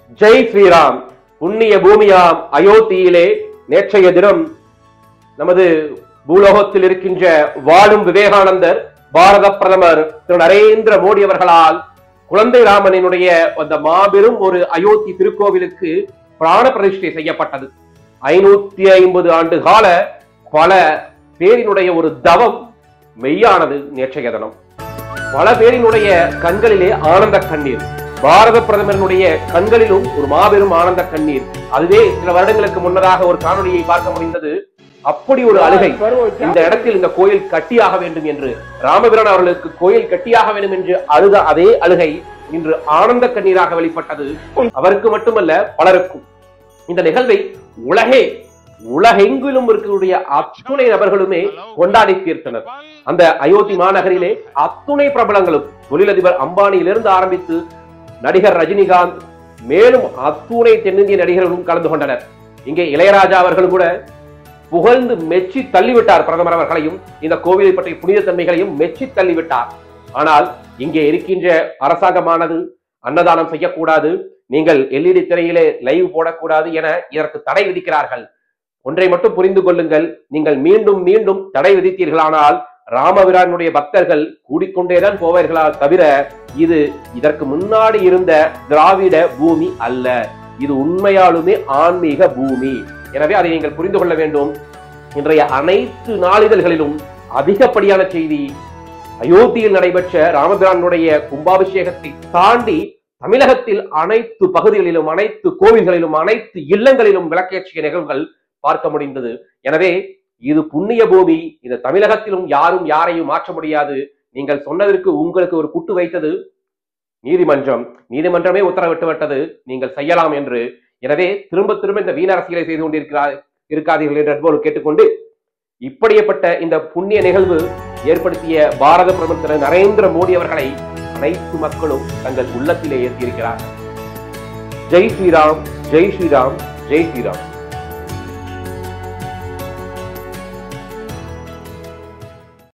ஜெய் ஸ்ரீராம். புண்ணிய பூமியாம் அயோத்தியிலே நேற்றைய தினம் நமது பூலோகத்தில் இருக்கின்ற வாழும் விவேகானந்தர் பாரத பிரதமர் திரு நரேந்திர மோடி அவர்களால் குழந்தை ராமனினுடைய அந்த மாபெரும் ஒரு அயோத்தி திருக்கோவிலுக்கு பிராண பிரதிஷ்டை செய்யப்பட்டது. 550 ஆண்டு கால பல பேரினுடைய ஒரு தவம் மெய்யானது நேற்றைய தினம். பல பேரினுடைய கண்களிலே ஆனந்த கண்ணீர், பாரத பிரதமரினுடைய கண்களிலும் ஒரு மாபெரும் ஆனந்த கண்ணீர். அதுவே சில வருடங்களுக்கு முன்னதாக ஒரு காணொலியை பார்க்க முடிந்தது. அப்படி ஒரு அழுகை, இந்த இடத்தில் இந்த கோயில் கட்டியாக வேண்டும் என்று, ராமபிரான் அவர்களுக்கு கோயில் கட்டியாக வேண்டும் என்று அழுத அதே அழுகை இன்று ஆனந்த கண்ணீராக வெளிப்பட்டது. அவருக்கு மட்டுமல்ல, பலருக்கும். இந்த நிகழ்வை உலகெங்கிலும் இருக்கக்கூடிய அத்துணை நபர்களுமே கொண்டாடி தீர்த்தனர். அந்த அயோத்தி மாநகரிலே அத்துணை பிரபலங்களும், தொழிலதிபர் அம்பானியிலிருந்து ஆரம்பித்து நடிகர் ரஜினிகாந்த், மேலும் அத்துணை தென்னிந்திய நடிகர்களும் கலந்து கொண்டனர். இங்கே இளையராஜா அவர்கள் கூட புகழ்ந்து மெச்சி தள்ளிவிட்டார். பிரதமர் அவர்களையும் இந்த கோவிலை பற்றிய புனித தன்மைகளையும் மெச்சி தள்ளிவிட்டார். ஆனால் இங்கே இருக்கின்ற அரசாங்கமானது அன்னதானம் செய்யக்கூடாது, நீங்கள் LED திரையிலே லைவ் போடக்கூடாது என இதற்கு தடை விதிக்கிறார்கள். ஒன்றை மட்டும் புரிந்து கொள்ளுங்கள், நீங்கள் மீண்டும் மீண்டும் தடை விதித்தீர்களானால் ராமபிரானுடைய பக்தர்கள் கூடிக்கொண்டேதான் போவார்களா தவிர இது இதற்கு முன்னாடி இருந்த திராவிட பூமி அல்ல. இது உண்மையாலுமே ஆன்மீக பூமி. எனவே அதை நீங்கள் புரிந்து கொள்ள வேண்டும். இன்றைய அனைத்து நாளிதழ்களிலும் அதிகப்படியான செய்தி அயோத்தியில் நடைபெற்ற ராமபிரானுடைய கும்பாபிஷேகத்தை தாண்டி தமிழகத்தில் அனைத்து பகுதிகளிலும், அனைத்து கோவில்களிலும், அனைத்து இல்லங்களிலும் விளக்கேற்றிய நிகழ்வுகள் பார்க்க முடிந்தது. எனவே இது புண்ணிய பூமி. இந்த தமிழகத்திலும் யாரும் யாரையும் மாற்ற முடியாது. நீங்கள் சொன்னதற்கு உங்களுக்கு ஒரு குட்டு வைத்தது நீதிமன்றமே உத்தரவிட்டு விட்டது நீங்கள் செய்யலாம் என்று. எனவே திரும்ப திரும்ப இந்த வீண் அரசியலை செய்து கொண்டிருக்காதீர்கள் என்று அன்போடு கேட்டுக்கொண்டு, இப்படிப்பட்ட இந்த புண்ணிய நிகழ்வு ஏற்படுத்திய பாரத பிரதமர் திரு நரேந்திர மோடி அவர்களை அனைத்து மக்களும் தங்கள் உள்ளத்திலே ஏற்றியிருக்கிறார். ஜெய் ஸ்ரீராம், ஜெய் ஸ்ரீராம், ஜெய் ஸ்ரீராம்.